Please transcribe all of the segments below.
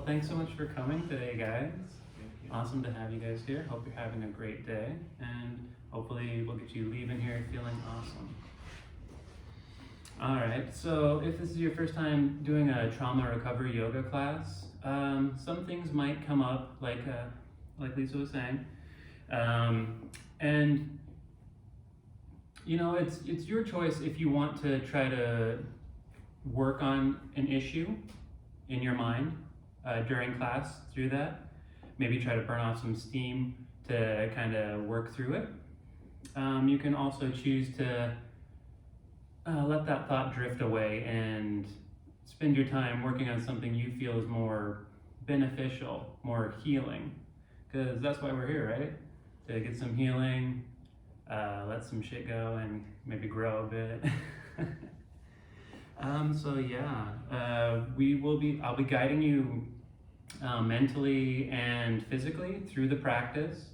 thanks so much for coming today, guys. Awesome to have you guys here. Hope you're having a great day, and hopefully we'll get you leaving here feeling awesome. All right, so if this is your first time doing a trauma recovery yoga class, some things might come up, like Lisa was saying, and you know, it's your choice if you want to try to work on an issue in your mind during class through that. Maybe try to burn off some steam to kind of work through it. You can also choose to let that thought drift away and spend your time working on something you feel is more beneficial, more healing. Because that's why we're here, right? To get some healing, let some shit go, and maybe grow a bit. I'll be guiding you mentally and physically through the practice.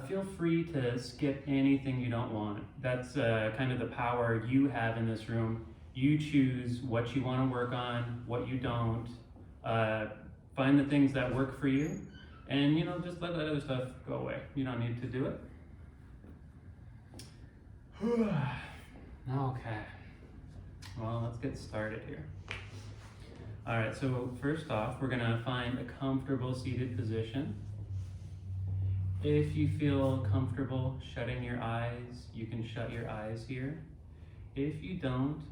Feel free to skip anything you don't want. That's kind of the power you have in this room. You choose what you want to work on, what you don't. Find the things that work for you, and just let that other stuff go away. You don't need to do it. Okay. Well, let's get started here. All right, so first off, we're gonna find a comfortable seated position. If you feel comfortable shutting your eyes, you can shut your eyes here. If you don't,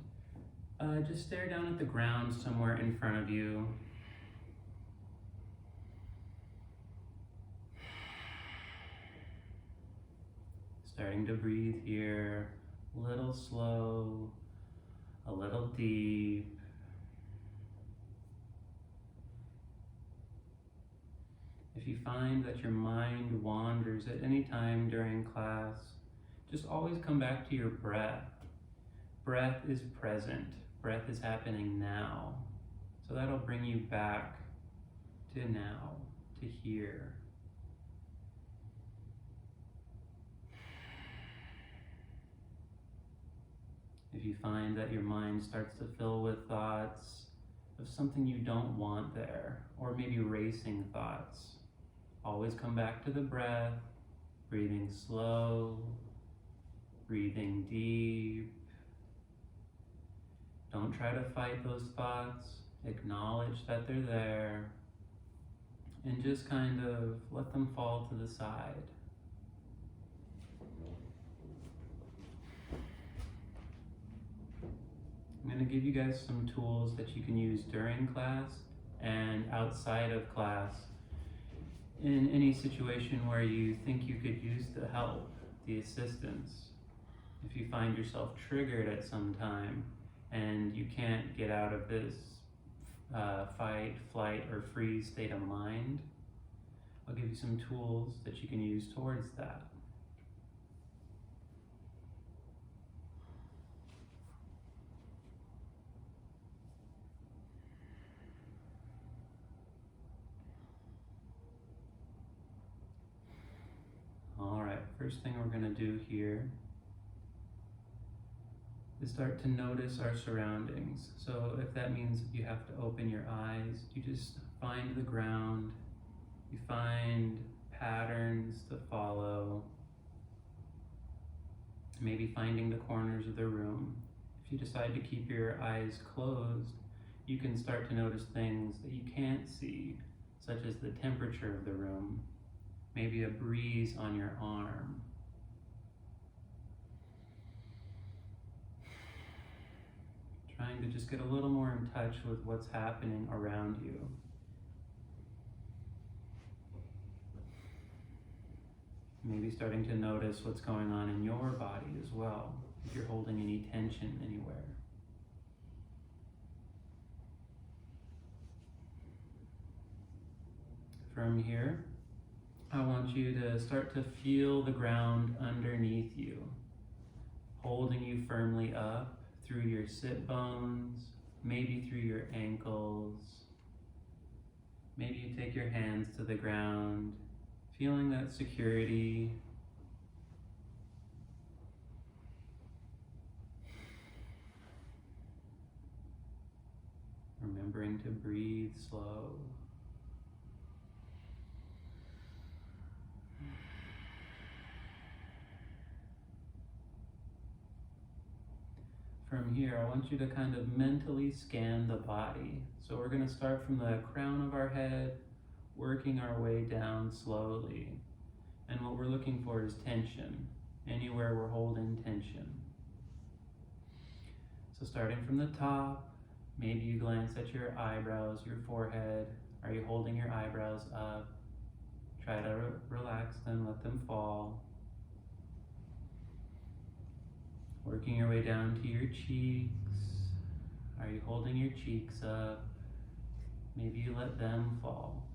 just stare down at the ground somewhere in front of you. Starting to breathe here, a little slow, a little deep. If you find that your mind wanders at any time during class, just always come back to your breath. Breath is present. Breath is happening now. So that'll bring you back to now, to here. If you find that your mind starts to fill with thoughts of something you don't want there, or maybe racing thoughts, always come back to the breath, breathing slow, breathing deep. Don't try to fight those thoughts. Acknowledge that they're there, and just kind of let them fall to the side. I'm going to give you guys some tools that you can use during class and outside of class in any situation where you think you could use the help, the assistance. If you find yourself triggered at some time and you can't get out of this fight, flight, or freeze state of mind, I'll give you some tools that you can use towards that. First thing we're going to do here is start to notice our surroundings. So if that means you have to open your eyes, you just find the ground, you find patterns to follow, maybe finding the corners of the room. If you decide to keep your eyes closed, you can start to notice things that you can't see, such as the temperature of the room, maybe a breeze on your arm. Trying to just get a little more in touch with what's happening around you. Maybe starting to notice what's going on in your body as well, if you're holding any tension anywhere. From here, I want you to start to feel the ground underneath you, holding you firmly up through your sit bones, maybe through your ankles. Maybe you take your hands to the ground, feeling that security. Remembering to breathe slow. From here, I want you to kind of mentally scan the body. So we're going to start from the crown of our head, working our way down slowly. And what we're looking for is tension, anywhere we're holding tension. So starting from the top, maybe you glance at your eyebrows, your forehead. Are you holding your eyebrows up? Try to relax them, let them fall. Working your way down to your cheeks. Are you holding your cheeks up? Maybe you let them fall.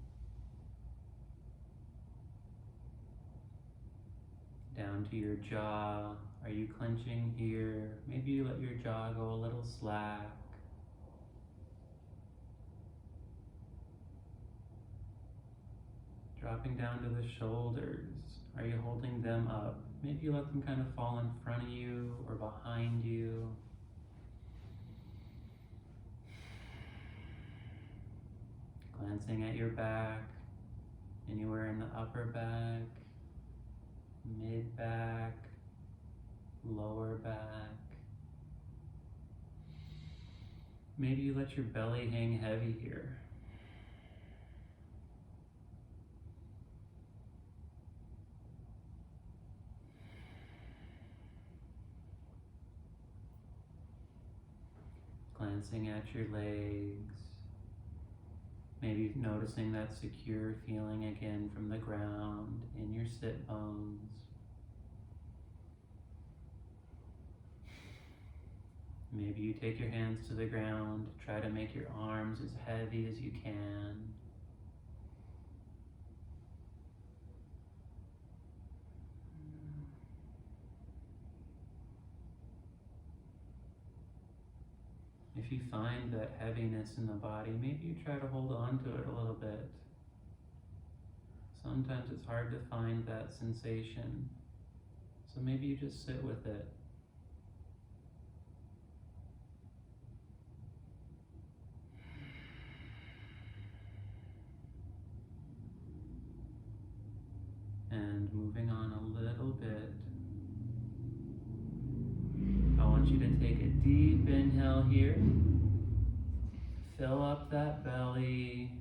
Down to your jaw. Are you clenching here? Maybe you let your jaw go a little slack. Dropping down to the shoulders. Are you holding them up? Maybe you let them kind of fall in front of you or behind you. Glancing at your back, anywhere in the upper back, mid back, lower back. Maybe you let your belly hang heavy here. Glancing at your legs, maybe noticing that secure feeling again from the ground in your sit bones. Maybe you take your hands to the ground, try to make your arms as heavy as you can. If you find that heaviness in the body, maybe you try to hold on to it a little bit. Sometimes it's hard to find that sensation, so maybe you just sit with it. And moving on a little bit, I want you to take a deep inhale here. Fill up that belly.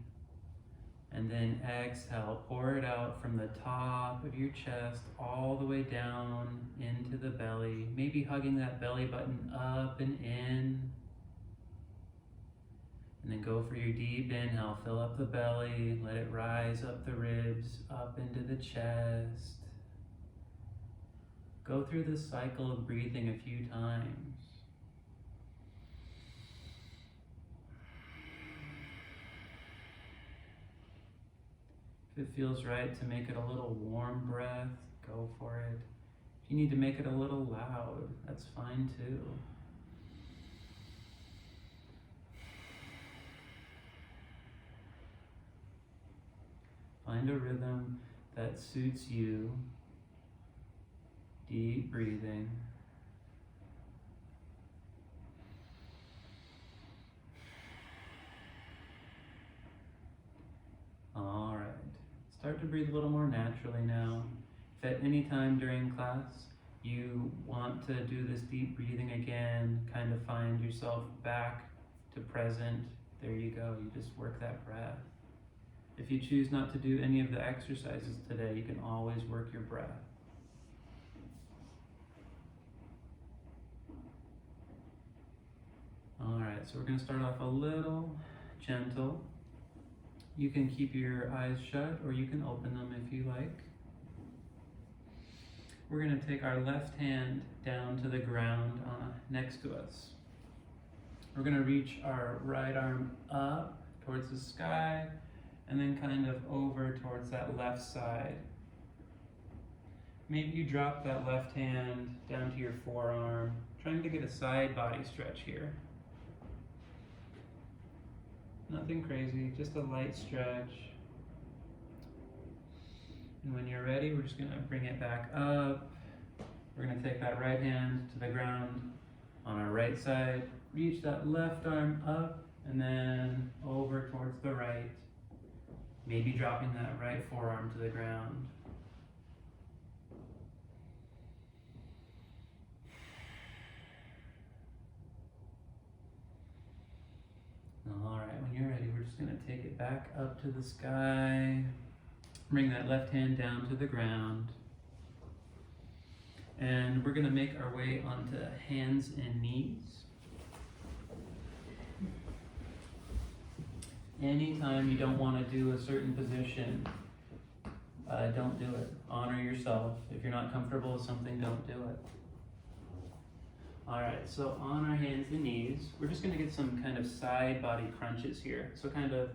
And then exhale, pour it out from the top of your chest all the way down into the belly. Maybe hugging that belly button up and in. And then go for your deep inhale. Fill up the belly. Let it rise up the ribs, up into the chest. Go through this cycle of breathing a few times. If it feels right to make it a little warm breath, go for it. If you need to make it a little loud, that's fine too. Find a rhythm that suits you. Deep breathing. All right. Start to breathe a little more naturally now. If at any time during class you want to do this deep breathing again, kind of find yourself back to present, there you go. You just work that breath. If you choose not to do any of the exercises today, you can always work your breath. All right, so we're going to start off a little gentle. You can keep your eyes shut or you can open them if you like. We're going to take our left hand down to the ground next to us. We're going to reach our right arm up towards the sky and then kind of over towards that left side. Maybe you drop that left hand down to your forearm, trying to get a side body stretch here. Nothing crazy, just a light stretch. And when you're ready, we're just going to bring it back up. We're going to take that right hand to the ground on our right side, reach that left arm up, and then over towards the right. Maybe dropping that right forearm to the ground. All right, when you're ready, we're just gonna take it back up to the sky. Bring that left hand down to the ground. And we're gonna make our way onto hands and knees. Anytime you don't want to do a certain position, don't do it. Honor yourself. If you're not comfortable with something, don't do it. All right, so on our hands and knees, we're just gonna get some kind of side body crunches here. So kind of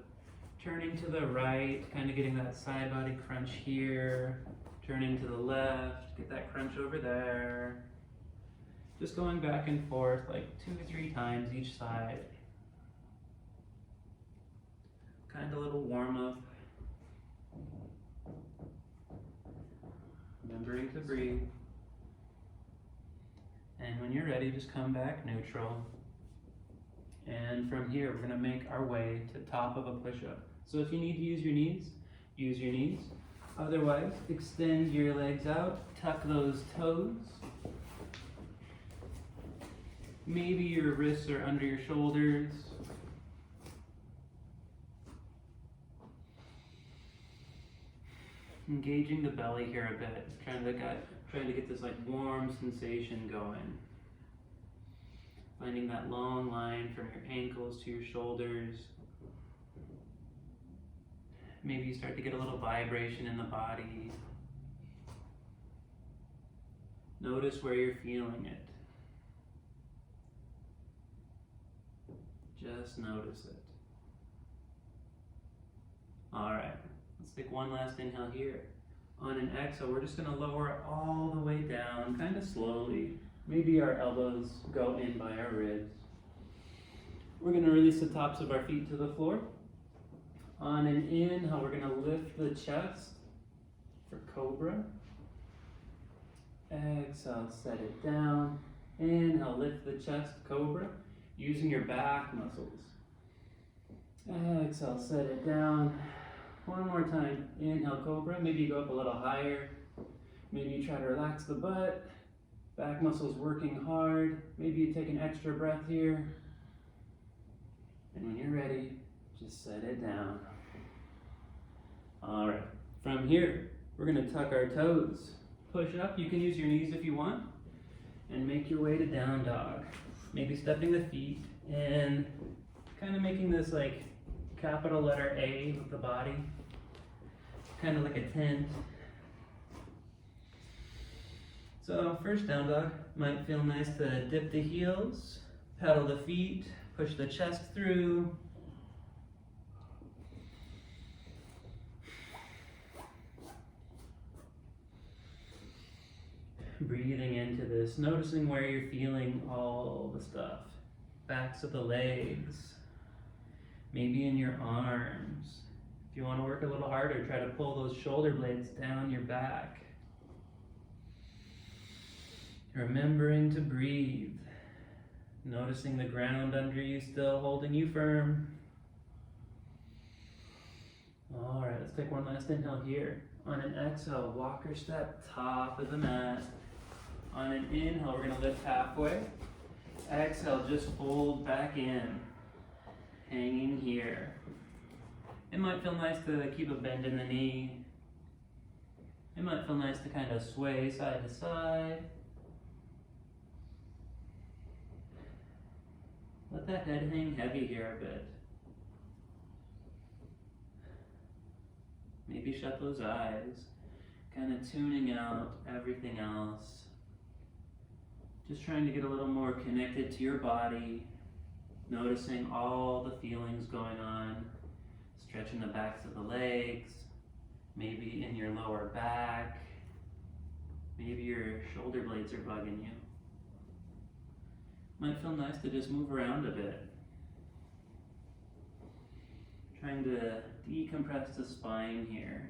turning to the right, kind of getting that side body crunch here, turning to the left, get that crunch over there. Just going back and forth like 2 or 3 times each side. Kind of a little warm up. Remembering to breathe. And when you're ready, just come back neutral. And from here, we're gonna make our way to top of a push-up. So if you need to use your knees, use your knees. Otherwise, extend your legs out, tuck those toes. Maybe your wrists are under your shoulders. Engaging the belly here a bit, trying to get this like warm sensation going. Finding that long line from your ankles to your shoulders. Maybe you start to get a little vibration in the body. Notice where you're feeling it. Just notice it. All right. Let's take one last inhale here. On an exhale, we're just gonna lower it all the way down, kind of slowly. Maybe our elbows go in by our ribs. We're gonna release the tops of our feet to the floor. On an inhale, we're gonna lift the chest for cobra. Exhale, set it down. Inhale, lift the chest, cobra, using your back muscles. Exhale, set it down. One more time, inhale, cobra. Maybe you go up a little higher. Maybe you try to relax the butt. Back muscles working hard. Maybe you take an extra breath here. And when you're ready, just set it down. All right, from here, we're gonna tuck our toes. Push up, you can use your knees if you want. And make your way to down dog. Maybe stepping the feet and kind of making this like capital letter A with the body, kind of like a tent. So first down dog, might feel nice to dip the heels, pedal the feet, push the chest through. Breathing into this, noticing where you're feeling all the stuff. Backs of the legs. Maybe in your arms. If you want to work a little harder, try to pull those shoulder blades down your back. Remembering to breathe. Noticing the ground under you still holding you firm. All right, let's take one last inhale here. On an exhale, walker step, top of the mat. On an inhale, we're gonna lift halfway. Exhale, just fold back in. Hanging here. It might feel nice to keep a bend in the knee. It might feel nice to kind of sway side to side. Let that head hang heavy here a bit. Maybe shut those eyes, kind of tuning out everything else. Just trying to get a little more connected to your body. Noticing all the feelings going on, stretching the backs of the legs, maybe in your lower back, maybe your shoulder blades are bugging you. Might feel nice to just move around a bit. Trying to decompress the spine here.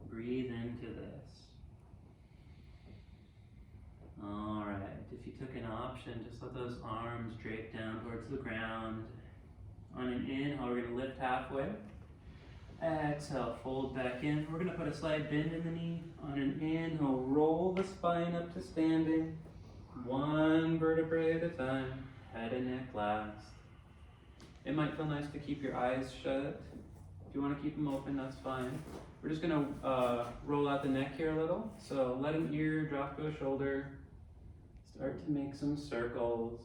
Breathe into this. All right, if you option. Just let those arms drape down towards the ground. On an inhale, we're going to lift halfway. Exhale, fold back in. We're going to put a slight bend in the knee. On an inhale, roll the spine up to standing. One vertebrae at a time, head and neck last. It might feel nice to keep your eyes shut. If you want to keep them open, that's fine. We're just going to roll out the neck here a little. So let an ear drop to a shoulder. Start to make some circles.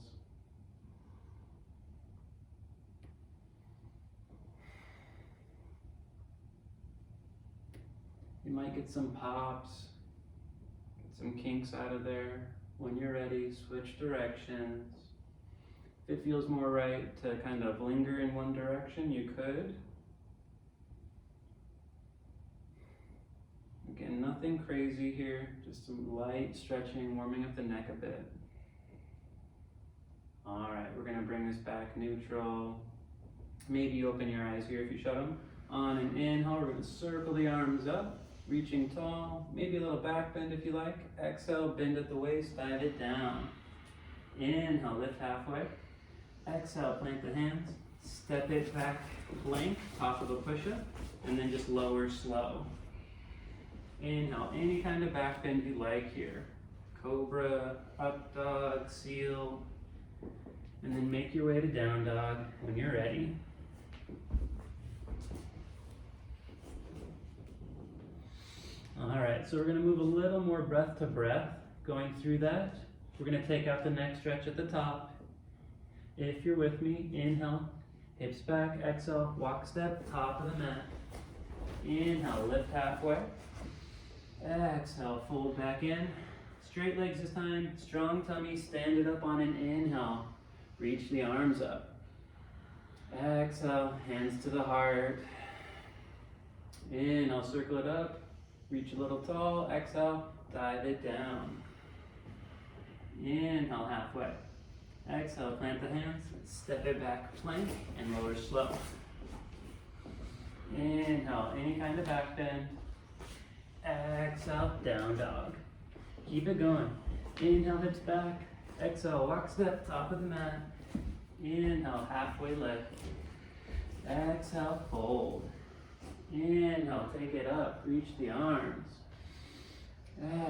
You might get some pops, get some kinks out of there. When you're ready, switch directions. If it feels more right to kind of linger in one direction, you could. Again, nothing crazy here, just some light stretching, warming up the neck a bit. All right, we're gonna bring this back neutral. Maybe you open your eyes here if you shut them. On an inhale, we're gonna circle the arms up. Reaching tall, maybe a little back bend if you like. Exhale, bend at the waist, dive it down. Inhale, lift halfway. Exhale, plant the hands, step it back, plank, top of a push-up, and then just lower slow. Inhale, any kind of back bend you like here. Cobra, up dog, seal, and then make your way to down dog when you're ready. All right, so we're gonna move a little more breath to breath. Going through that, we're gonna take out the neck stretch at the top. If you're with me, inhale, hips back, exhale, walk step, top of the mat. Inhale, lift halfway. Exhale, fold back in. Straight legs this time, strong tummy, stand it up on an inhale. Reach the arms up. Exhale, hands to the heart. Inhale, circle it up. Reach a little tall, exhale, dive it down. Inhale, halfway. Exhale, plant the hands, step it back, plank, and lower slow. Inhale, any kind of back bend. Exhale, down dog. Keep it going. Inhale, hips back. Exhale, walk step, top of the mat. Inhale, halfway lift. Exhale, fold. Inhale, take it up, reach the arms.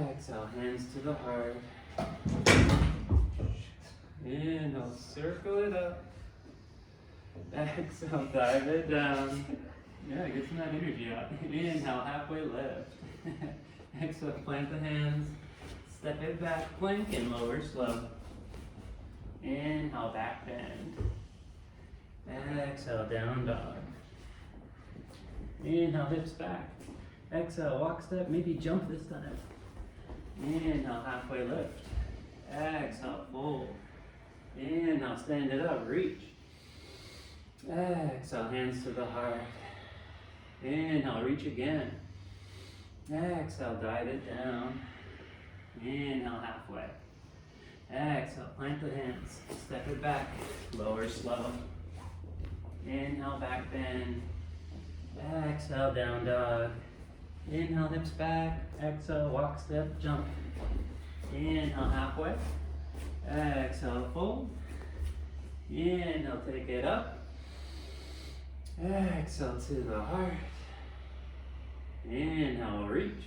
Exhale, hands to the heart. Inhale, circle it up. Exhale, dive it down. Yeah, get some of that energy out. Inhale, halfway lift. Exhale, plant the hands. Step it back, plank, and lower slow. Inhale, back bend. Exhale, down dog. Inhale, hips back. Exhale, walk step, maybe jump this time. Inhale, halfway lift. Exhale, fold. Inhale, stand it up, reach. Exhale, hands to the heart. Inhale, reach again. Exhale, dive it down. Inhale, halfway. Exhale, plant the hands. Step it back, lower slow. Inhale, back bend. Exhale, down dog. Inhale, hips back. Exhale, walk step, jump. Inhale, halfway. Exhale, fold. Inhale, take it up. Exhale to the heart. Inhale, reach.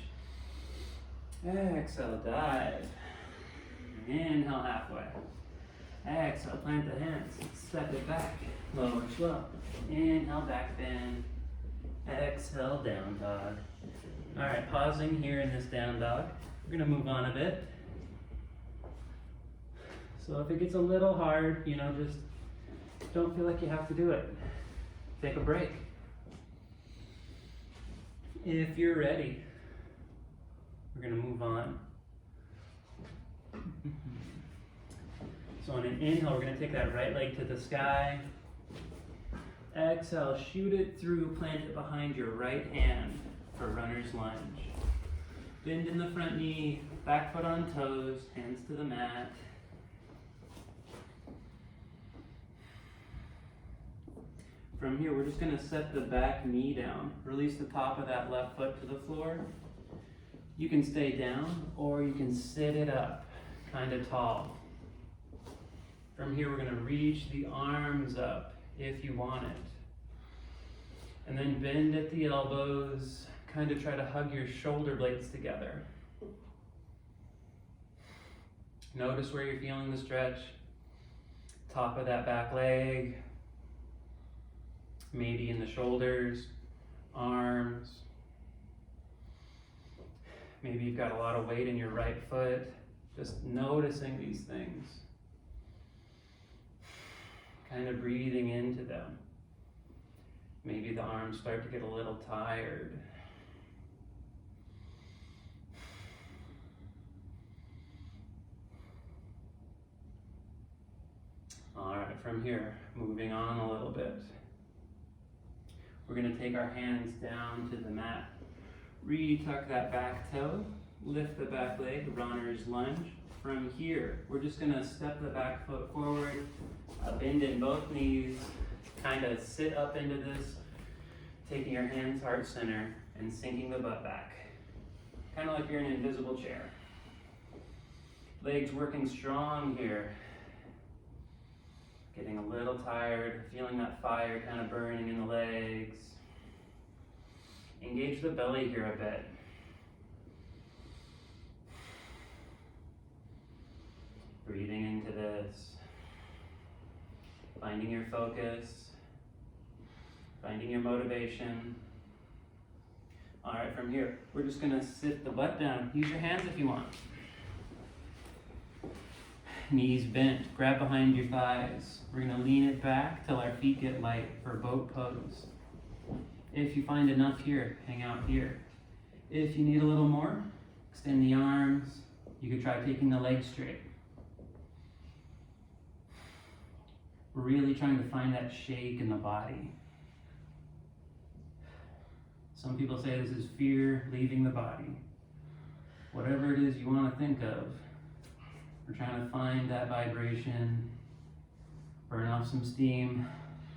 Exhale, dive. Inhale, halfway. Exhale, plant the hands. Step it back. Lower slow. Inhale, back bend. Exhale, down dog. All right, pausing here in this down dog. We're gonna move on a bit. So if it gets a little hard, just don't feel like you have to do it. Take a break. If you're ready, we're gonna move on. So on an inhale, we're gonna take that right leg to the sky. Exhale, shoot it through, plant it behind your right hand for runner's lunge. Bend in the front knee, back foot on toes, hands to the mat. From here, we're just gonna set the back knee down. Release the top of that left foot to the floor. You can stay down or you can sit it up, kind of tall. From here, we're going to reach the arms up if you want it. And then bend at the elbows, kind of try to hug your shoulder blades together. Notice where you're feeling the stretch. Top of that back leg, maybe in the shoulders, arms. Maybe you've got a lot of weight in your right foot. Just noticing these things. Kind of breathing into them. Maybe the arms start to get a little tired. All right, from here, moving on a little bit. We're going to take our hands down to the mat. Retuck that back toe, lift the back leg, runner's lunge. From here, we're just going to step the back foot forward, bend in both knees, kind of sit up into this, taking your hands heart center and sinking the butt back. Kind of like you're in an invisible chair. Legs working strong here. Getting a little tired, feeling that fire kind of burning in the legs. Engage the belly here a bit. Breathing into this. Finding your focus. Finding your motivation. All right, from here, we're just gonna sit the butt down. Use your hands if you want. Knees bent, grab behind your thighs. We're gonna lean it back till our feet get light for boat pose. If you find enough here, hang out here. If you need a little more, extend the arms. You could try taking the legs straight. We're really trying to find that shake in the body. Some people say this is fear leaving the body. Whatever it is you want to think of, we're trying to find that vibration, burn off some steam,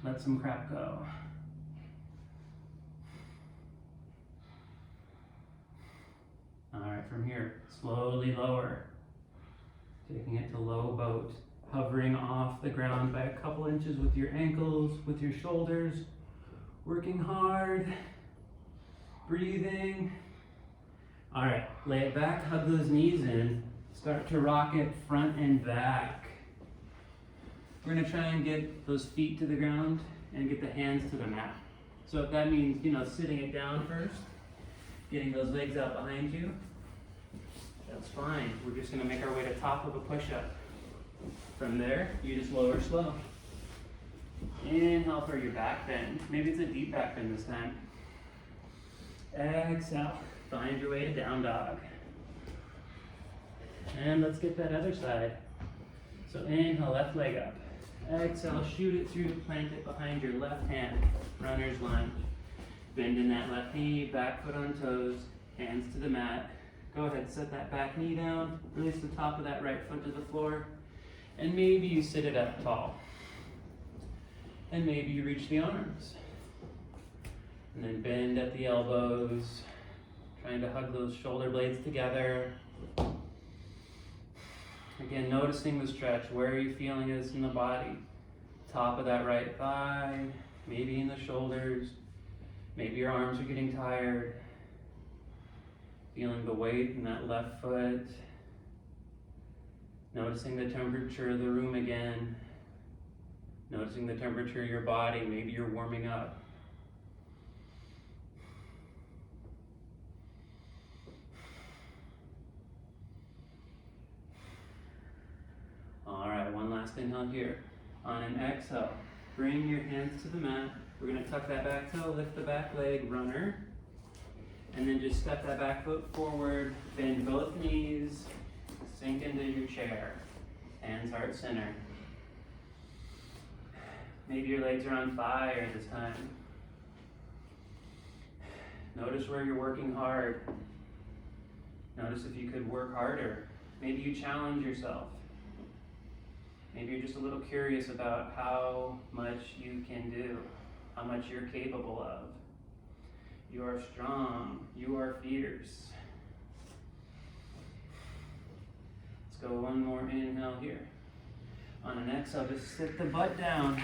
let some crap go. All right, from here, slowly lower, taking it to low boat, hovering off the ground by a couple inches with your ankles, with your shoulders, working hard, breathing. All right, lay it back, hug those knees in. Start to rock it front and back. We're gonna try and get those feet to the ground and get the hands to the mat. So if that means, sitting it down first, getting those legs out behind you, that's fine. We're just gonna make our way to top of a push-up. From there, you just lower slow. Inhale for your back bend. Maybe it's a deep back bend this time. Exhale, find your way to down dog. And let's get that other side. So inhale, left leg up. Exhale, shoot it through, plant it behind your left hand. Runner's lunge. Bend in that left knee, back foot on toes, hands to the mat. Go ahead, set that back knee down, release the top of that right foot to the floor, and maybe you sit it up tall. And maybe you reach the arms. And then bend at the elbows, trying to hug those shoulder blades together. Again, noticing the stretch. Where are you feeling this in the body? Top of that right thigh, maybe in the shoulders. Maybe your arms are getting tired. Feeling the weight in that left foot. Noticing the temperature of the room again. Noticing the temperature of your body. Maybe you're warming up. All right, one last inhale here. On an exhale, bring your hands to the mat. We're gonna tuck that back toe, lift the back leg, runner. And then just step that back foot forward, bend both knees, sink into your chair. Hands heart center. Maybe your legs are on fire this time. Notice where you're working hard. Notice if you could work harder. Maybe you challenge yourself. Maybe you're just a little curious about how much you can do, how much you're capable of. You are strong. You are fierce. Let's go one more inhale here. On an exhale, just sit the butt down.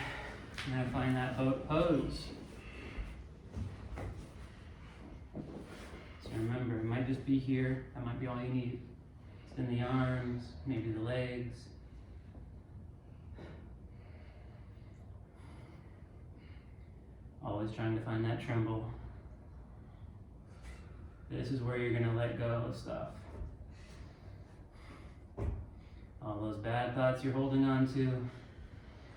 And then find that boat pose. So remember, it might just be here. That might be all you need. Spin the arms, maybe the legs. Always trying to find that tremble. This is where you're going to let go of stuff. All those bad thoughts you're holding on to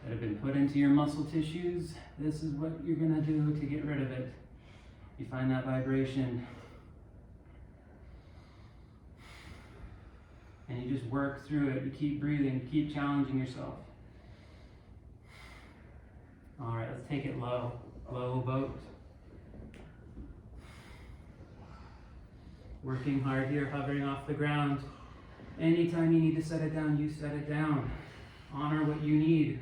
that have been put into your muscle tissues, this is what you're going to do to get rid of it. You find that vibration. And you just work through it. You keep breathing, keep challenging yourself. All right, let's take it low. Low boat. Working hard here, hovering off the ground. Anytime you need to set it down, you set it down. Honor what you need.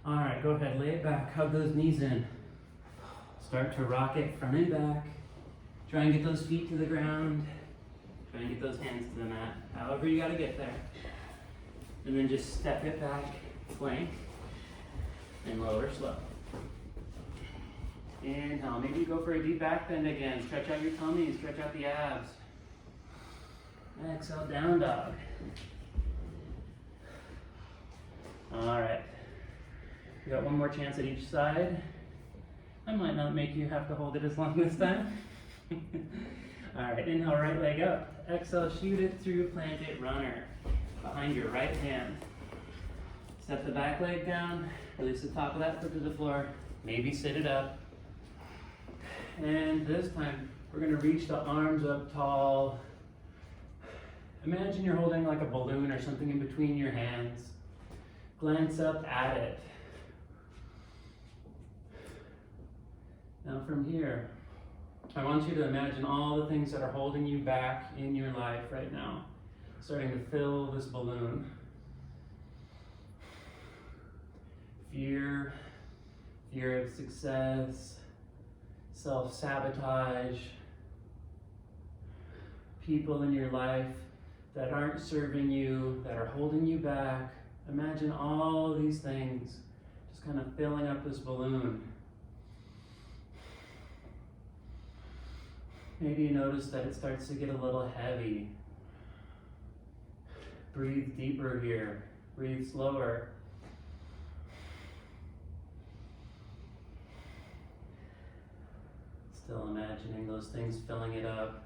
All right, go ahead, lay it back, hug those knees in. Start to rock it front and back. Try and get those feet to the ground. Try and get those hands to the mat. However you gotta get there. And then just step it back, plank, and lower slow. Inhale, maybe you go for a deep back bend again. Stretch out your tummy, stretch out the abs. Exhale, down dog. All right. We got one more chance at each side. I might not make you have to hold it as long this time. All right, inhale, right leg up. Exhale, shoot it through, plant it, runner. Behind your right hand. Step the back leg down, release the top of that foot to the floor. Maybe sit it up. And this time, we're gonna reach the arms up tall. Imagine you're holding like a balloon or something in between your hands. Glance up at it. Now from here, I want you to imagine all the things that are holding you back in your life right now, starting to fill this balloon. Fear of success, self-sabotage, people in your life that aren't serving you, that are holding you back. Imagine all these things just kind of filling up this balloon. Maybe you notice that it starts to get a little heavy. Breathe deeper here. Breathe slower. Still imagining those things filling it up.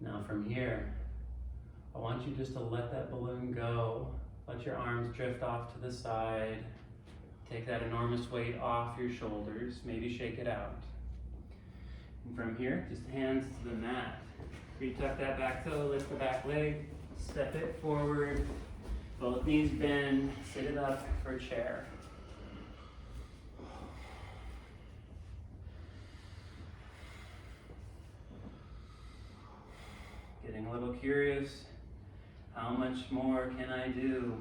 Now from here, I want you just to let that balloon go. Let your arms drift off to the side. Take that enormous weight off your shoulders. Maybe shake it out. And from here, just hands to the mat. Retuck that back toe, lift the back leg, step it forward. Both knees bend, sit it up for chair. Getting a little curious. How much more can I do?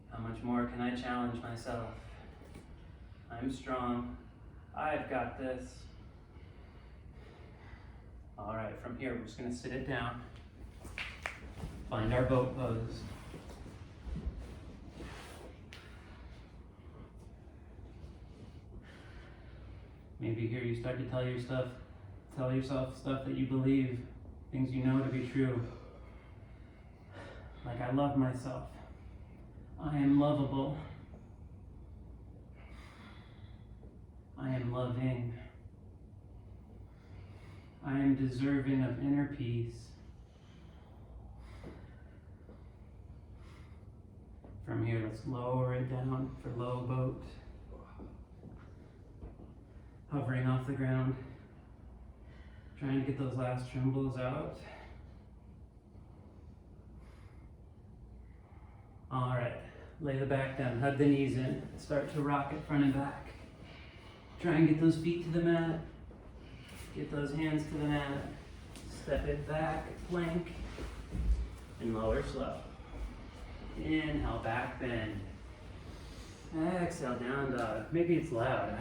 How much more can I challenge myself? I'm strong. I've got this. All right, from here, we're just gonna sit it down. Find our boat pose. Maybe here you start to tell yourself stuff that you believe, things you know to be true. Like, I love myself. I am lovable. I am loving. I am deserving of inner peace. From here, let's lower it down for low boat. Hovering off the ground. Trying to get those last trembles out. All right, lay the back down, hug the knees in. Start to rock it front and back. Try and get those feet to the mat. Get those hands to the mat. Step it back, plank, and lower slow. Inhale, back bend. Exhale, down dog. Maybe it's loud.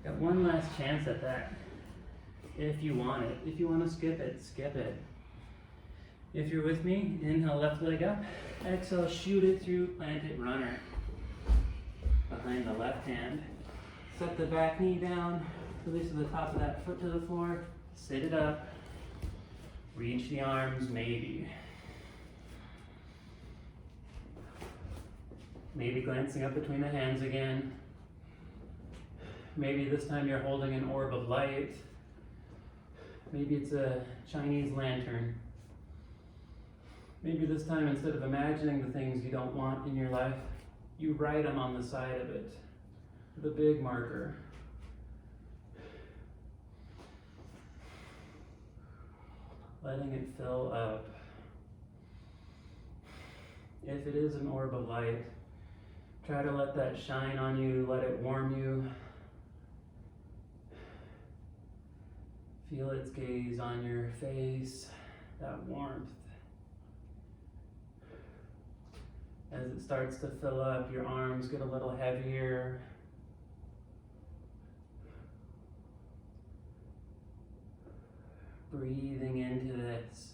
Got one last chance at that. If you want it. If you want to skip it, skip it. If you're with me, inhale, left leg up. Exhale, shoot it through, planted runner. Behind the left hand. Set the back knee down. Release the top of that foot to the floor. Sit it up. Reach the arms, maybe. Maybe glancing up between the hands again. Maybe this time you're holding an orb of light. Maybe it's a Chinese lantern. Maybe this time, instead of imagining the things you don't want in your life, you write them on the side of it with a big marker. Letting it fill up. If it is an orb of light, try to let that shine on you, let it warm you. Feel its gaze on your face, that warmth. As it starts to fill up, your arms get a little heavier. Breathing into this.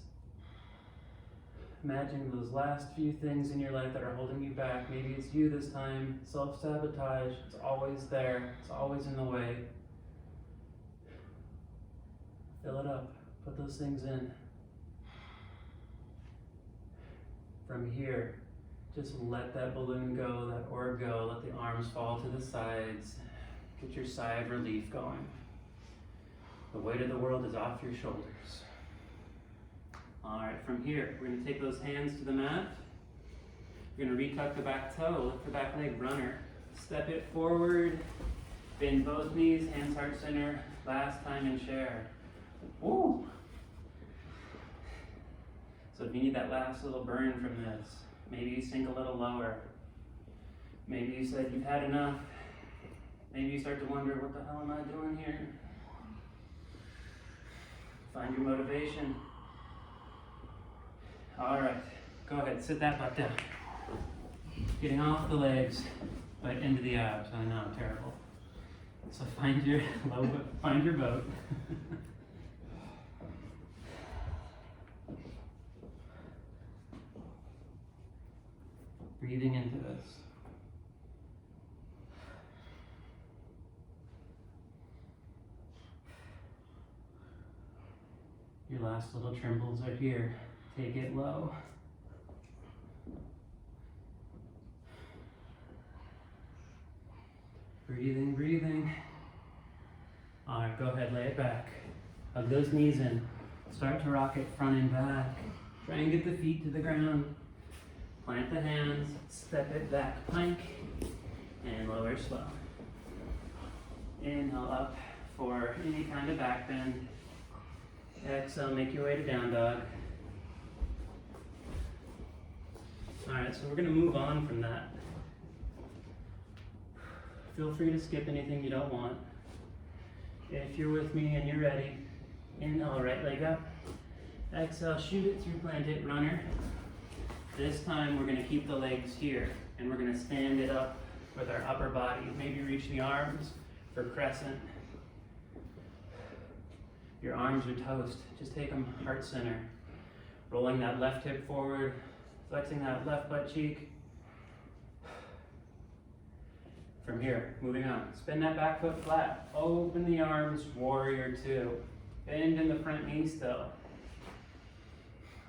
Imagine those last few things in your life that are holding you back. Maybe it's you this time. Self-sabotage, it's always there. It's always in the way. Fill it up. Put those things in. From here, just let that balloon go, that orb go. Let the arms fall to the sides. Get your sigh of relief going. The weight of the world is off your shoulders. All right, from here, we're going to take those hands to the mat. We're going to retuck the back toe, lift the back leg, runner. Step it forward, bend both knees, hands heart center. Last time and share. Woo! So if you need that last little burn from this, maybe you sink a little lower. Maybe you said you've had enough. Maybe you start to wonder, what the hell am I doing here? Find your motivation. All right, go ahead, sit that butt down. Getting off the legs, but into the abs. I know, I'm terrible. So find your boat. Breathing into this. Your last little trembles are here. Take it low. Breathing, breathing. All right, go ahead, lay it back. Hug those knees in. Start to rock it front and back. Try and get the feet to the ground. Plant the hands, step it back, plank, and lower slow. Inhale up for any kind of back bend. Exhale, make your way to down dog. All right, so we're gonna move on from that. Feel free to skip anything you don't want. If you're with me and you're ready, inhale, right leg up. Exhale, shoot it through planted runner. This time we're gonna keep the legs here and we're gonna stand it up with our upper body. Maybe reach the arms for crescent. Your arms are toast. Just take them heart center. Rolling that left hip forward, flexing that left butt cheek. From here, moving on. Spin that back foot flat. Open the arms, warrior two. Bend in the front knee still.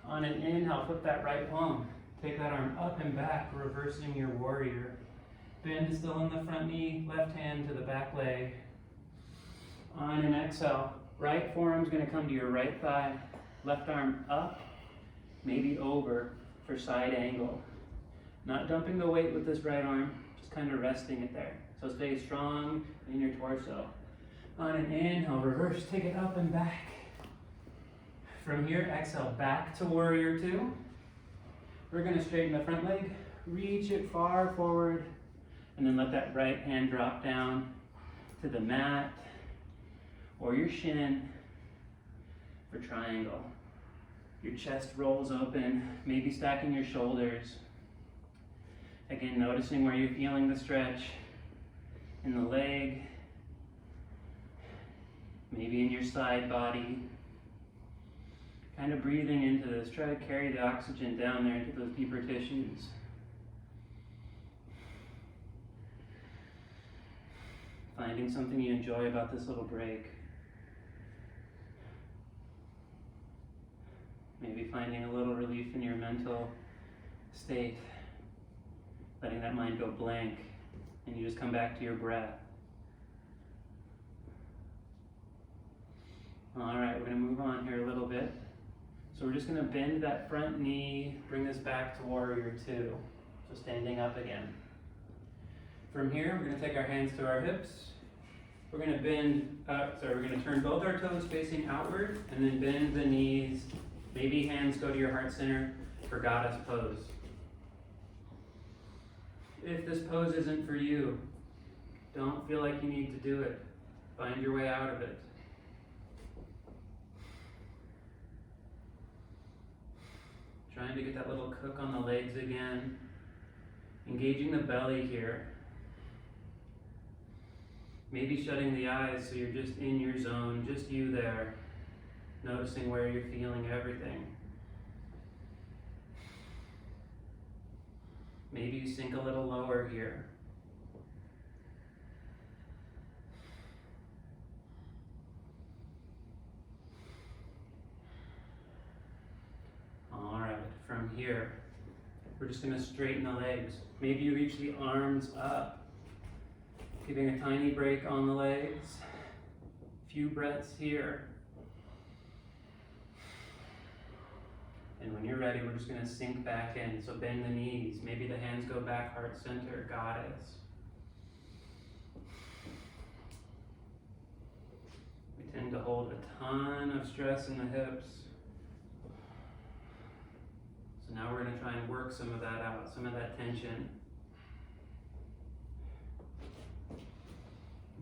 On an inhale, flip that right palm. Take that arm up and back, reversing your warrior. Bend still in the front knee, left hand to the back leg. On an exhale, right forearm's gonna come to your right thigh. Left arm up, maybe over for side angle. Not dumping the weight with this right arm, just kind of resting it there. So stay strong in your torso. On an inhale, reverse, take it up and back. From here, exhale, back to warrior two. We're gonna straighten the front leg, reach it far forward, and then let that right hand drop down to the mat or your shin for triangle. Your chest rolls open, maybe stacking your shoulders. Again, noticing where you're feeling the stretch in the leg, maybe in your side body. Kind of breathing into this. Try to carry the oxygen down there into those deeper tissues. Finding something you enjoy about this little break. Maybe finding a little relief in your mental state. Letting that mind go blank, and you just come back to your breath. All right, we're going to move on here a little bit. So we're just going to bend that front knee, bring this back to warrior two. So standing up again. From here, we're going to take our hands to our hips. We're going to we're going to turn both our toes facing outward, and then bend the knees. Maybe hands go to your heart center for goddess pose. If this pose isn't for you, don't feel like you need to do it. Find your way out of it. Trying to get that little cook on the legs again. Engaging the belly here. Maybe shutting the eyes so you're just in your zone, just you there. Noticing where you're feeling everything. Maybe you sink a little lower here. All right, from here, we're just going to straighten the legs. Maybe you reach the arms up, giving a tiny break on the legs. Few breaths here. And when you're ready, we're just going to sink back in. So bend the knees. Maybe the hands go back, heart center, goddess. We tend to hold a ton of stress in the hips. So now we're going to try and work some of that out, some of that tension.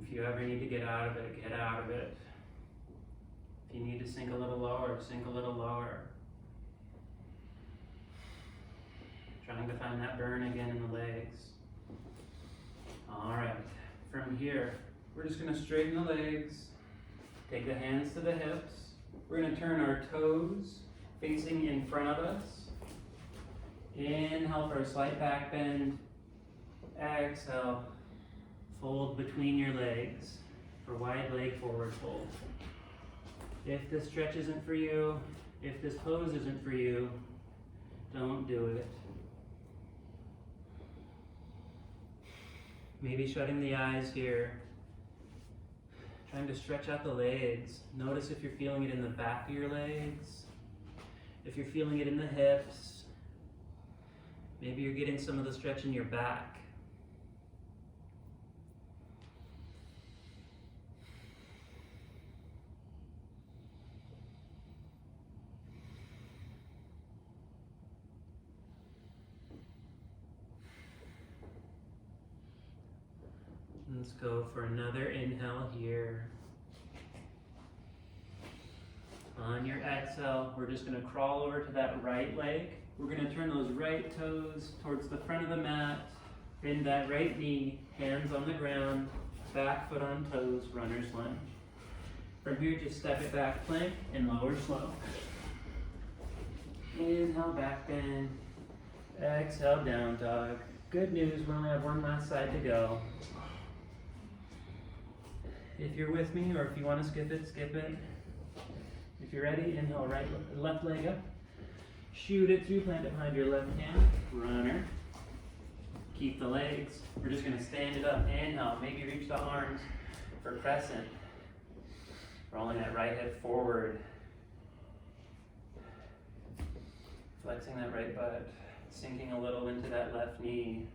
If you ever need to get out of it, get out of it. If you need to sink a little lower, sink a little lower. Trying to find that burn again in the legs. All right, from here, we're just going to straighten the legs. Take the hands to the hips. We're going to turn our toes facing in front of us. Inhale for a slight back bend. Exhale, fold between your legs for wide leg forward fold. If this stretch isn't for you, if this pose isn't for you, don't do it. Maybe shutting the eyes here. Trying to stretch out the legs. Notice if you're feeling it in the back of your legs. If you're feeling it in the hips. Maybe you're getting some of the stretch in your back. Let's go for another inhale here. On your exhale, we're just going to crawl over to that right leg. We're going to turn those right toes towards the front of the mat. Bend that right knee, hands on the ground, back foot on toes, runner's lunge. From here, just step it back, plank, and lower slow. Inhale, back bend. Exhale, down dog. Good news, we only have one last side to go. If you're with me, or if you want to skip it, skip it. If you're ready, inhale, left leg up. Shoot it through, plant it behind your left hand. Runner. Keep the legs. We're just going to stand it up. Inhale, maybe reach the arms for crescent. Rolling that right hip forward. Flexing that right butt. Sinking a little into that left knee.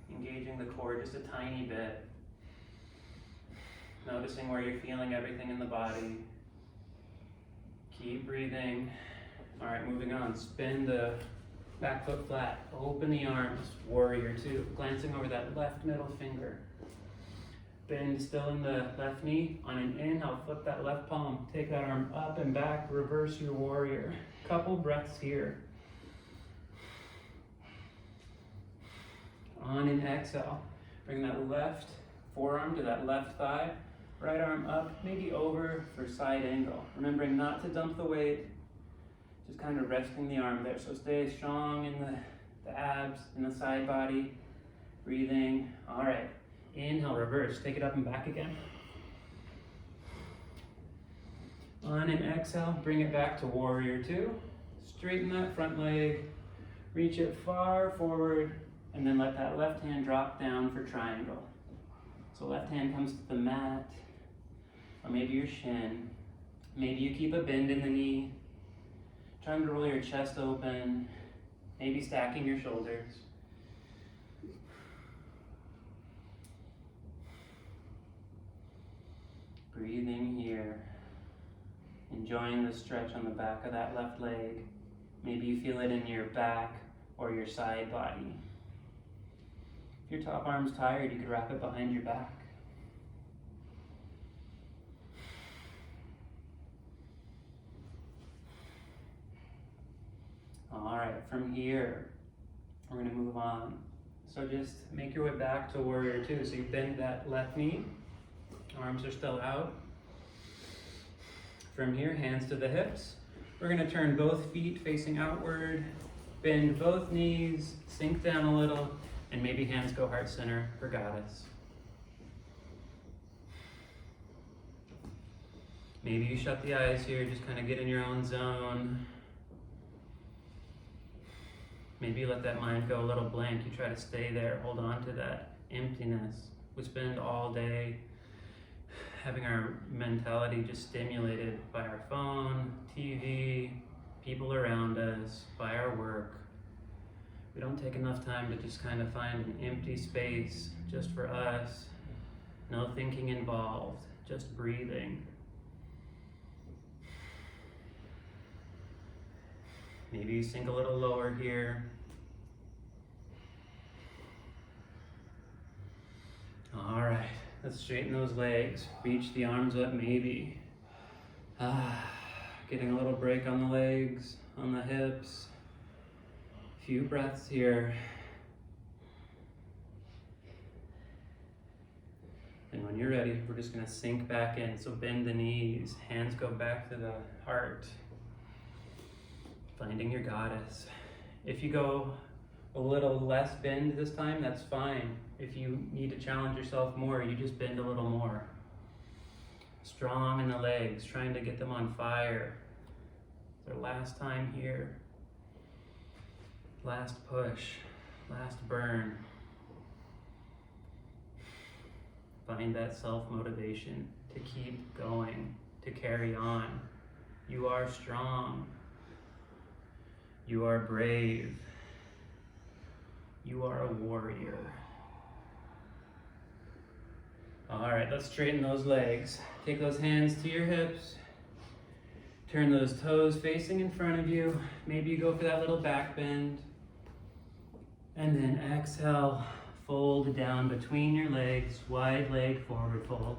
Engaging the core just a tiny bit. Noticing where you're feeling everything in the body. Keep breathing. All right, moving on. Spin the back foot flat. Open the arms. Warrior two. Glancing over that left middle finger. Bend still in the left knee. On an inhale, flip that left palm. Take that arm up and back. Reverse your warrior. Couple breaths here. On an exhale, bring that left forearm to that left thigh, right arm up, maybe over for side angle. Remembering not to dump the weight, just kind of resting the arm there. So stay strong in the abs, in the side body, breathing. All right, inhale, reverse, take it up and back again. On an exhale, bring it back to warrior two. Straighten that front leg, reach it far forward, and then let that left hand drop down for triangle. So left hand comes to the mat, or maybe your shin. Maybe you keep a bend in the knee, trying to roll your chest open, maybe stacking your shoulders. Breathing here, enjoying the stretch on the back of that left leg. Maybe you feel it in your back or your side body. If your top arm's tired, you could wrap it behind your back. All right, from here, we're gonna move on. So just make your way back to warrior two. So you bend that left knee, arms are still out. From here, hands to the hips. We're gonna turn both feet facing outward, bend both knees, sink down a little, and maybe hands go heart center for goddess. Maybe you shut the eyes here, just kind of get in your own zone. Maybe you let that mind go a little blank. You try to stay there, hold on to that emptiness. We spend all day having our mentality just stimulated by our phone, TV, people around us, by our work. We don't take enough time to just kind of find an empty space just for us. No thinking involved, just breathing. Maybe you sink a little lower here. All right, let's straighten those legs. Reach the arms up maybe. Getting a little break on the legs, on the hips. Few breaths here. And when you're ready, we're just gonna sink back in. So bend the knees, hands go back to the heart. Finding your goddess. If you go a little less bend this time, that's fine. If you need to challenge yourself more, you just bend a little more. Strong in the legs, trying to get them on fire. It's our last time here. Last push, last burn. Find that self-motivation to keep going, to carry on. You are strong. You are brave. You are a warrior. All right, let's straighten those legs. Take those hands to your hips. Turn those toes facing in front of you. Maybe you go for that little back bend. And then exhale, fold down between your legs, wide leg forward fold.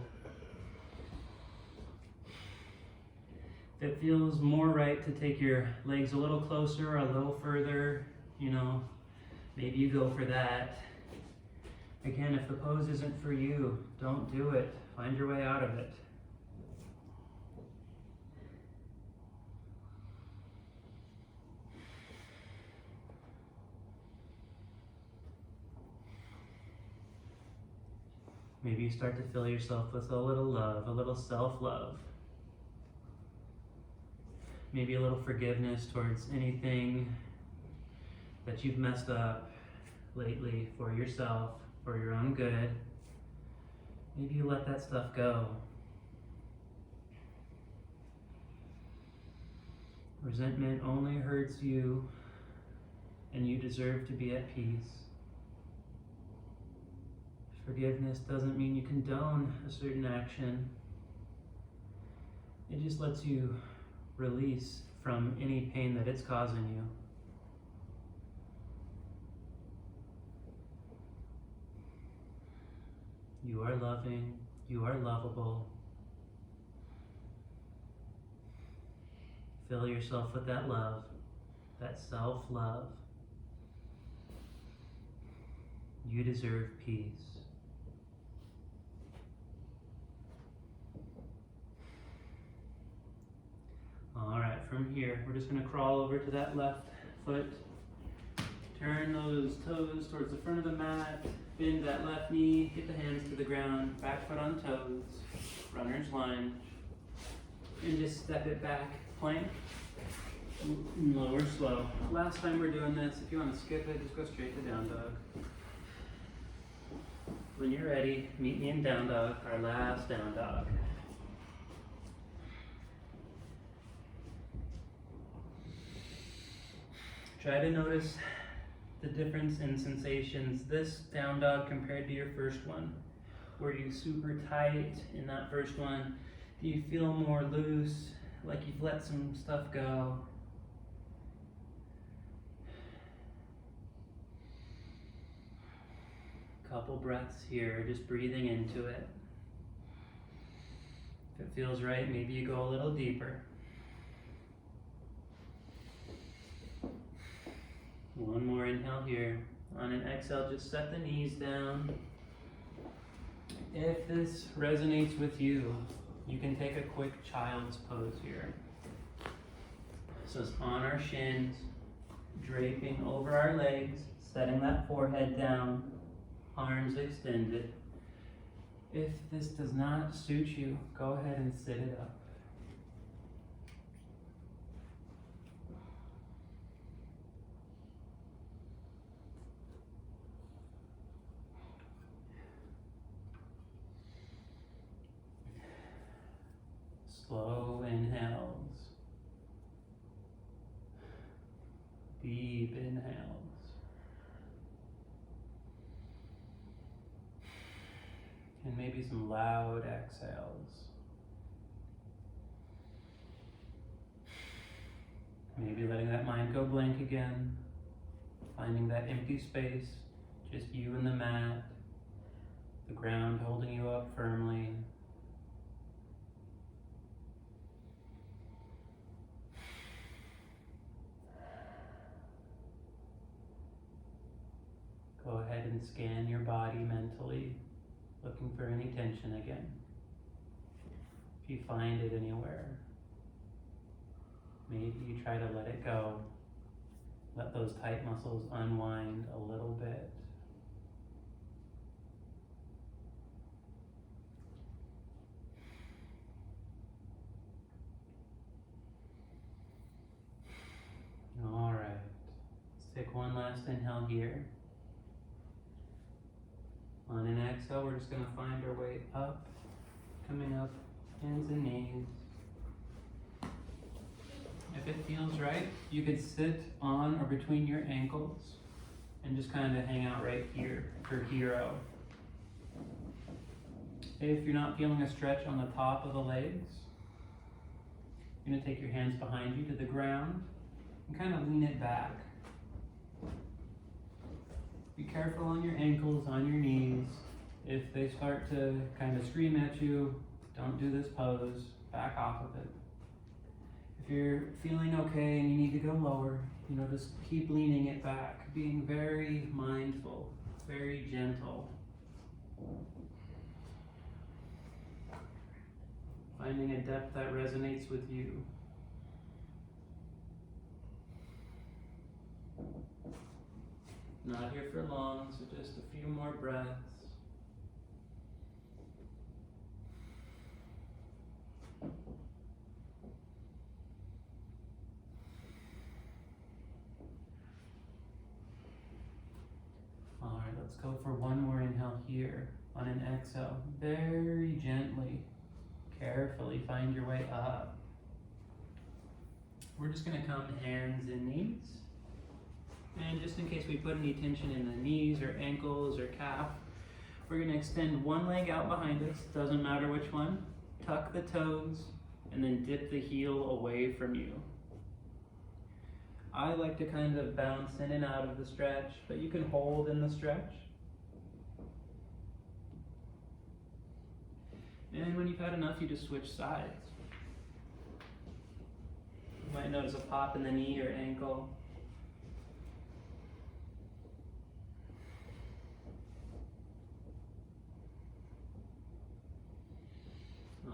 If it feels more right to take your legs a little closer or a little further, maybe you go for that. Again, if the pose isn't for you, don't do it. Find your way out of it. Maybe you start to fill yourself with a little love, a little self-love. Maybe a little forgiveness towards anything that you've messed up lately for yourself, for your own good. Maybe you let that stuff go. Resentment only hurts you, and you deserve to be at peace. Forgiveness doesn't mean you condone a certain action. It just lets you release from any pain that it's causing you. You are loving, you are lovable. Fill yourself with that love, that self-love. You deserve peace. All right, from here, we're just going to crawl over to that left foot. Turn those toes towards the front of the mat. Bend that left knee. Get the hands to the ground. Back foot on toes. Runner's lunge. And just step it back. Plank. Lower slow. Last time we're doing this, if you want to skip it, just go straight to down dog. When you're ready, meet me in down dog, our last down dog. Try to notice the difference in sensations this down dog compared to your first one. Were you super tight in that first one? Do you feel more loose, like you've let some stuff go? Couple breaths here, just breathing into it. If it feels right, maybe you go a little deeper. One more inhale here. On an exhale, just set the knees down. If this resonates with you, you can take a quick child's pose here. So it's on our shins, draping over our legs, setting that forehead down, arms extended. If this does not suit you, go ahead and sit it up. Slow inhales, deep inhales, and maybe some loud exhales. Maybe letting that mind go blank again, finding that empty space, just you and the mat, the ground holding you up firmly. Go ahead and scan your body mentally, looking for any tension again. If you find it anywhere, maybe you try to let it go. Let those tight muscles unwind a little bit. All right, let's take one last inhale here. On an exhale, we're just going to find our way up, coming up, hands and knees. If it feels right, you could sit on or between your ankles and just kind of hang out right here for hero. If you're not feeling a stretch on the top of the legs, you're going to take your hands behind you to the ground and kind of lean it back. Be careful on your ankles, on your knees. If they start to kind of scream at you, don't do this pose, back off of it. If you're feeling okay and you need to go lower, just keep leaning it back, being very mindful, very gentle. Finding a depth that resonates with you. Not here for long, so just a few more breaths. All right, let's go for one more inhale here. On an exhale, very gently, carefully find your way up. We're just going to come hands and knees. And just in case we put any tension in the knees or ankles or calf, we're going to extend one leg out behind us, doesn't matter which one. Tuck the toes and then dip the heel away from you. I like to kind of bounce in and out of the stretch, but you can hold in the stretch. And when you've had enough, you just switch sides. You might notice a pop in the knee or ankle.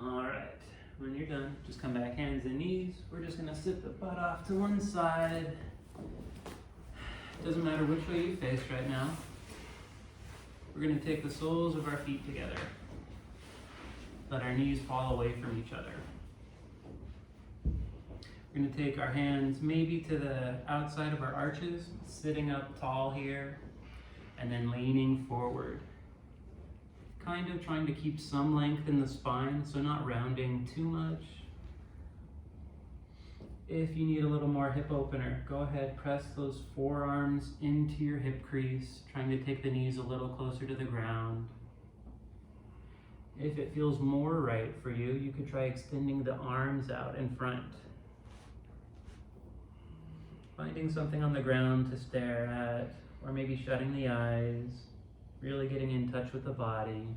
All right, when you're done, just come back, hands and knees. We're just gonna sit the butt off to one side. Doesn't matter which way you face right now. We're gonna take the soles of our feet together. Let our knees fall away from each other. We're gonna take our hands maybe to the outside of our arches, sitting up tall here, and then leaning forward. Kind of trying to keep some length in the spine, so not rounding too much. If you need a little more hip opener, go ahead, press those forearms into your hip crease, trying to take the knees a little closer to the ground. If it feels more right for you, you could try extending the arms out in front. Finding something on the ground to stare at, or maybe shutting the eyes, really getting in touch with the body.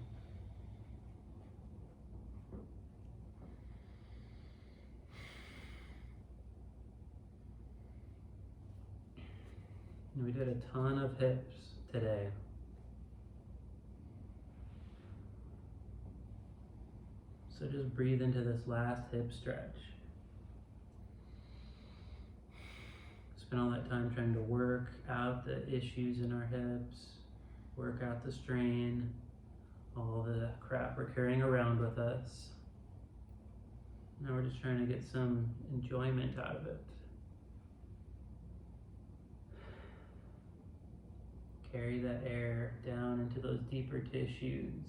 We did a ton of hips today. So just breathe into this last hip stretch. Spend all that time trying to work out the issues in our hips, work out the strain, all the crap we're carrying around with us. Now we're just trying to get some enjoyment out of it. Carry that air down into those deeper tissues.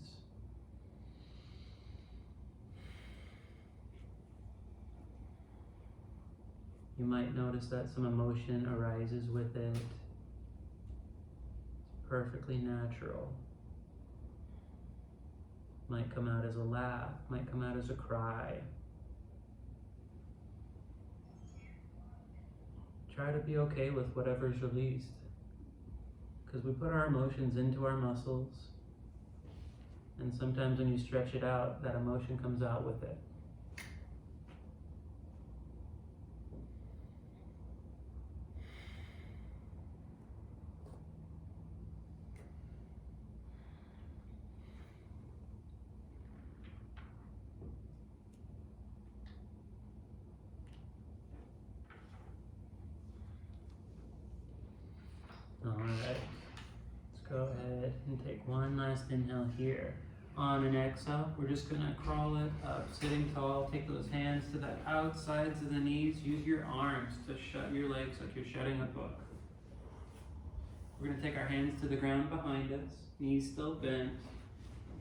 You might notice that some emotion arises with it. It's perfectly natural. Might come out as a laugh, might come out as a cry. Try to be okay with whatever's released, because we put our emotions into our muscles, and sometimes when you stretch it out, that emotion comes out with it. All right, let's go ahead and take one last inhale here. On an exhale, we're just gonna crawl it up, sitting tall. Take those hands to the outsides of the knees. Use your arms to shut your legs like you're shutting a book. We're gonna take our hands to the ground behind us, knees still bent,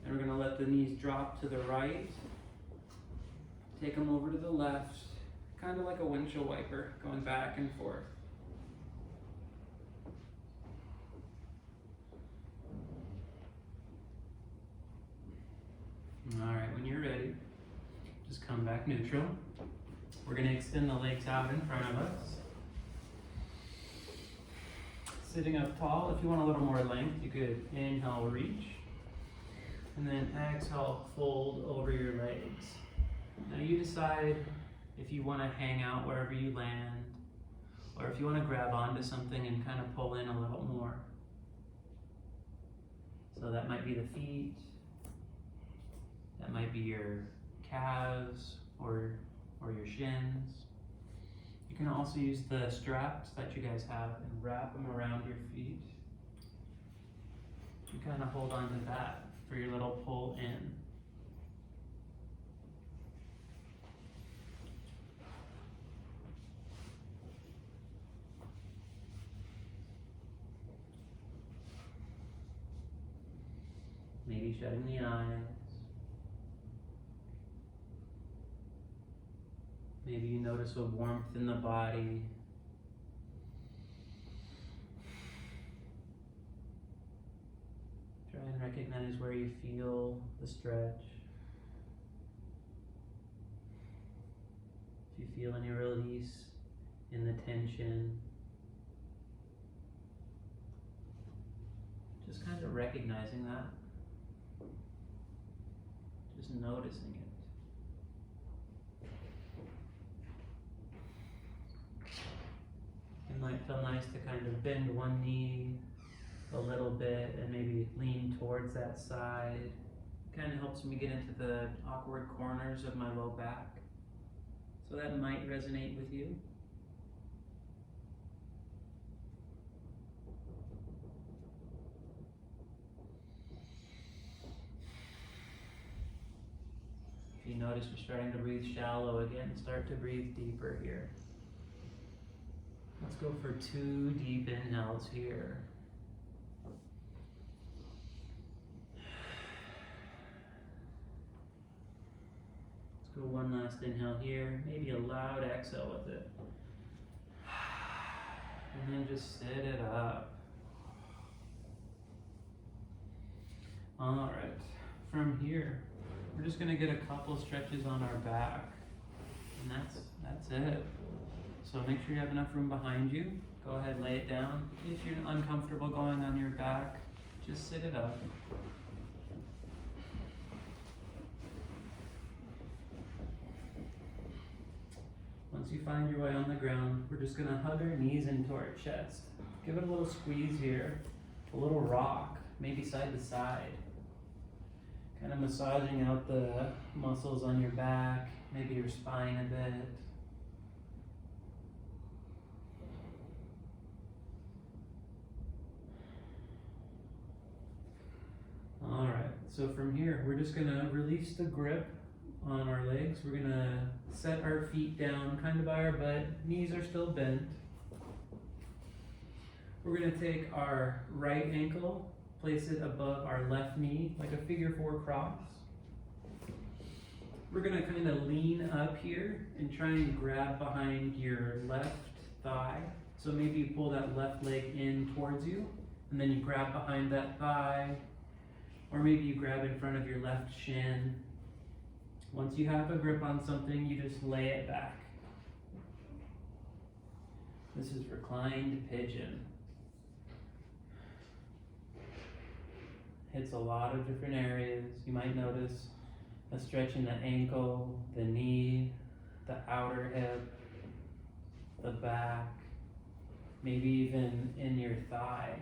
and we're gonna let the knees drop to the right. Take them over to the left, kind of like a windshield wiper, going back and forth. All right, when you're ready, just come back neutral. We're gonna extend the legs out in front of us. Sitting up tall, if you want a little more length, you could inhale, reach, and then exhale, fold over your legs. Now you decide if you wanna hang out wherever you land, or if you wanna grab onto something and kind of pull in a little more. So that might be the feet, that might be your calves or your shins. You can also use the straps that you guys have and wrap them around your feet. You kind of hold on to that for your little pull in. Maybe shutting the eyes. Maybe you notice a warmth in the body. Try and recognize where you feel the stretch. If you feel any release in the tension, just kind of recognizing that. Just noticing it. It might feel nice to kind of bend one knee a little bit and maybe lean towards that side. kind of helps me get into the awkward corners of my low back. So that might resonate with you. If you notice you're starting to breathe shallow again, start to breathe deeper here. Let's go for 2 deep inhales here. Let's go one last inhale here, maybe a loud exhale with it. And then just sit it up. All right, from here, we're just gonna get a couple stretches on our back, and that's it. So make sure you have enough room behind you. Go ahead, lay it down. If you're uncomfortable going on your back, just sit it up. Once you find your way on the ground, we're just gonna hug our knees into our chest. Give it a little squeeze here, a little rock, maybe side to side. Kind of massaging out the muscles on your back, maybe your spine a bit. All right, so from here, we're just gonna release the grip on our legs. We're gonna set our feet down kind of by our butt, knees are still bent. We're gonna take our right ankle, place it above our left knee, like a figure 4 cross. We're gonna kind of lean up here and try and grab behind your left thigh. So maybe you pull that left leg in towards you, and then you grab behind that thigh, or maybe you grab in front of your left shin. Once you have a grip on something, you just lay it back. This is reclined pigeon. Hits a lot of different areas. You might notice a stretch in the ankle, the knee, the outer hip, the back, maybe even in your thigh.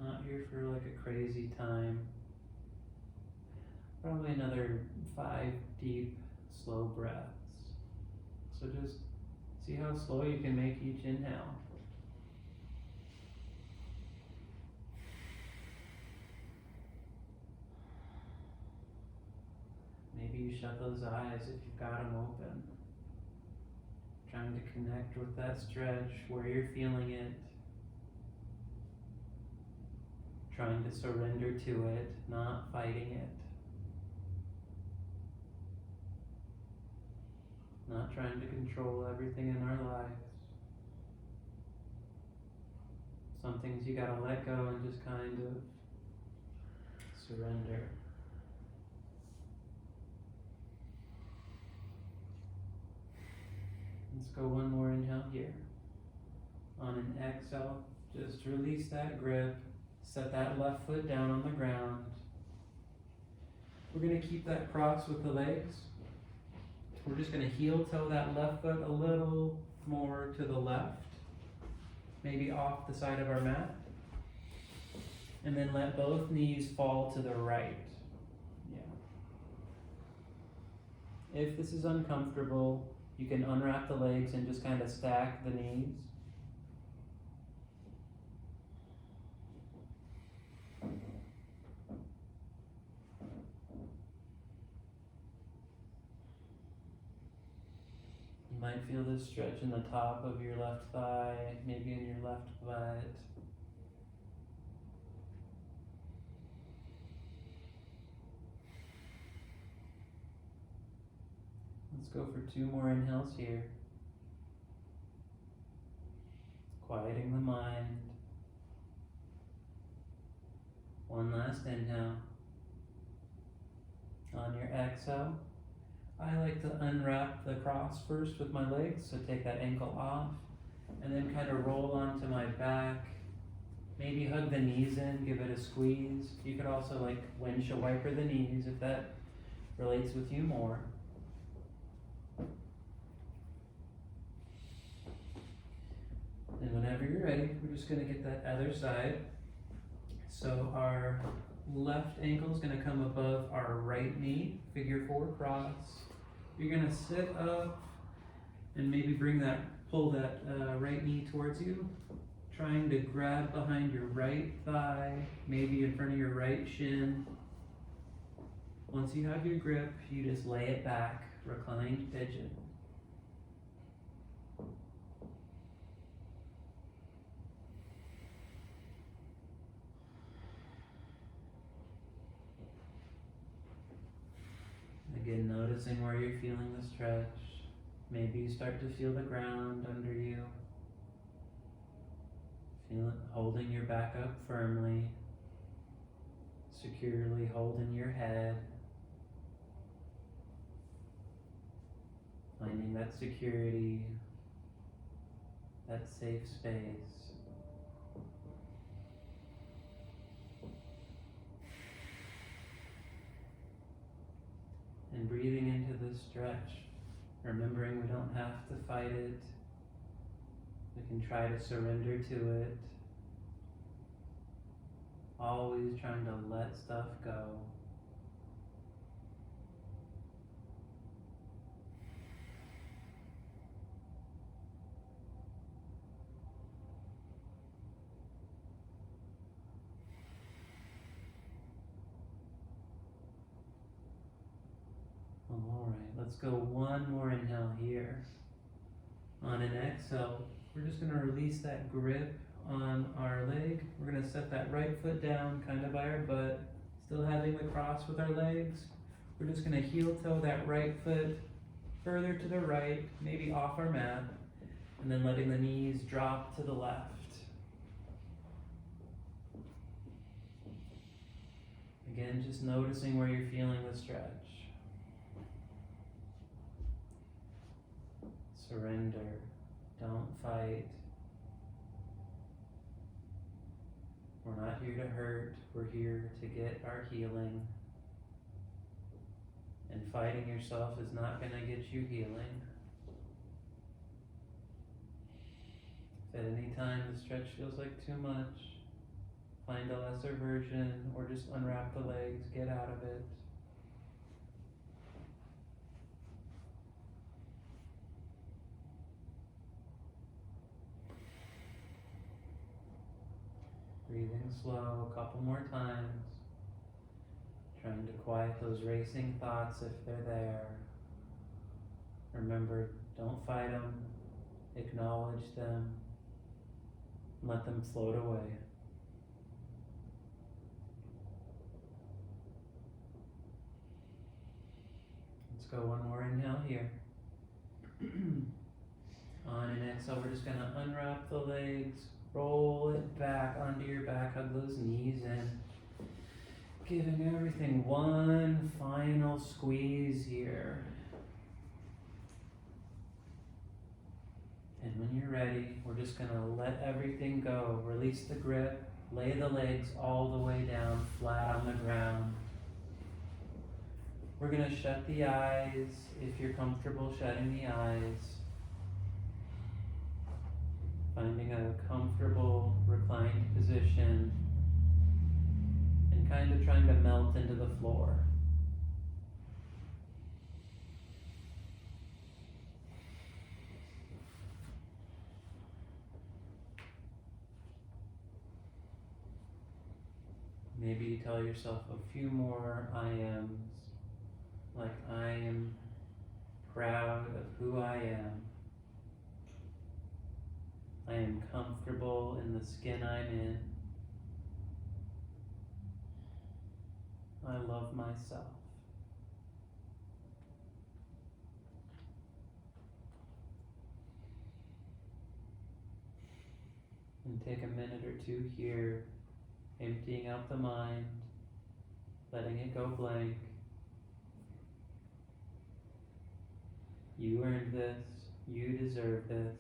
Not here for like a crazy time. Probably another 5 deep, slow breaths. So just see how slow you can make each inhale. Maybe you shut those eyes if you've got them open. Trying to connect with that stretch where you're feeling it. Trying to surrender to it, not fighting it. Not trying to control everything in our lives. Some things you gotta let go and just kind of surrender. Let's go one more inhale here. On an exhale, just release that grip. Set that left foot down on the ground. We're gonna keep that cross with the legs. We're just gonna heel toe that left foot a little more to the left, maybe off the side of our mat. And then let both knees fall to the right. Yeah. If this is uncomfortable, you can unwrap the legs and just kind of stack the knees. You might feel this stretch in the top of your left thigh, maybe in your left butt. Let's go for 2 more inhales here. Quieting the mind. One last inhale. On your exhale, I like to unwrap the cross first with my legs, so take that ankle off, and then kind of roll onto my back. Maybe hug the knees in, give it a squeeze. You could also like windshield wiper the knees if that relates with you more. And whenever you're ready, we're just gonna get that other side. So our left ankle is gonna come above our right knee, figure 4 cross. You're gonna sit up and maybe pull that right knee towards you, trying to grab behind your right thigh, maybe in front of your right shin. Once you have your grip, you just lay it back, reclined pigeon. Again, noticing where you're feeling the stretch. Maybe you start to feel the ground under you. Feel it holding your back up firmly, securely holding your head. Finding that security, that safe space. And breathing into this stretch, remembering we don't have to fight it. We can try to surrender to it. Always trying to let stuff go. All right, let's go one more inhale here. On an exhale, we're just going to release that grip on our leg. We're going to set that right foot down kind of by our butt, still having the cross with our legs. We're just going to heel toe that right foot further to the right, maybe off our mat, and then letting the knees drop to the left. Again, just noticing where you're feeling the stretch. Surrender. Don't fight. We're not here to hurt. We're here to get our healing. And fighting yourself is not going to get you healing. If at any time the stretch feels like too much, find a lesser version or just unwrap the legs, get out of it. Breathing slow, a couple more times. Trying to quiet those racing thoughts if they're there. Remember, don't fight them. Acknowledge them. Let them float away. Let's go one more inhale here. On an exhale, we're just going to unwrap the legs. Roll it back onto your back, hug those knees in. Giving everything one final squeeze here. And when you're ready, we're just gonna let everything go. Release the grip, lay the legs all the way down, flat on the ground. We're gonna shut the eyes if you're comfortable shutting the eyes. Finding a comfortable reclined position and kind of trying to melt into the floor. Maybe you tell yourself a few more I ams, like I am proud of who I am. I am comfortable in the skin I'm in. I love myself. And take a minute or two here, emptying out the mind, letting it go blank. You earned this, you deserve this.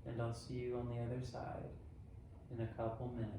And I'll see you on the other side in a couple minutes.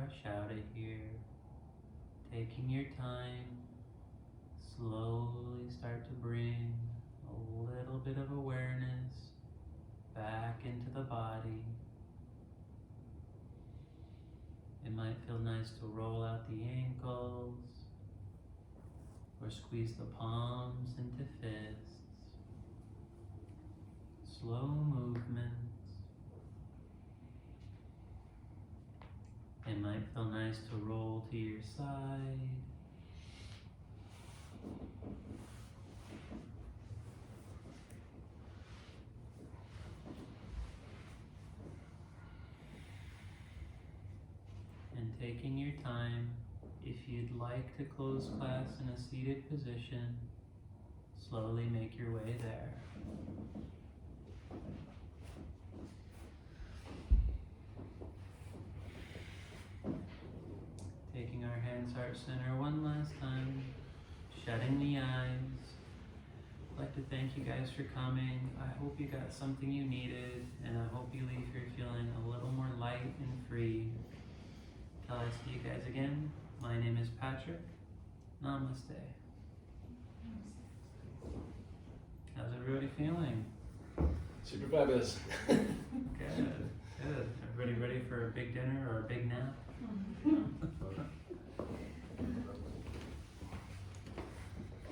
rush out of here. Taking your time, slowly start to bring a little bit of awareness back into the body. It might feel nice to roll out the ankles or squeeze the palms into fists. Slow movements. It might feel nice to roll to your side. And taking your time, if you'd like to close class in a seated position, slowly make your way there. Taking our hands heart center one last time, shutting the eyes. I'd like to thank you guys for coming. I hope you got something you needed, and I hope you leave here feeling a little more light and free. Till I see you guys again, my name is Patrick. Namaste. How's everybody feeling? Super fabulous. Good, good. Everybody ready for a big dinner or a big nap?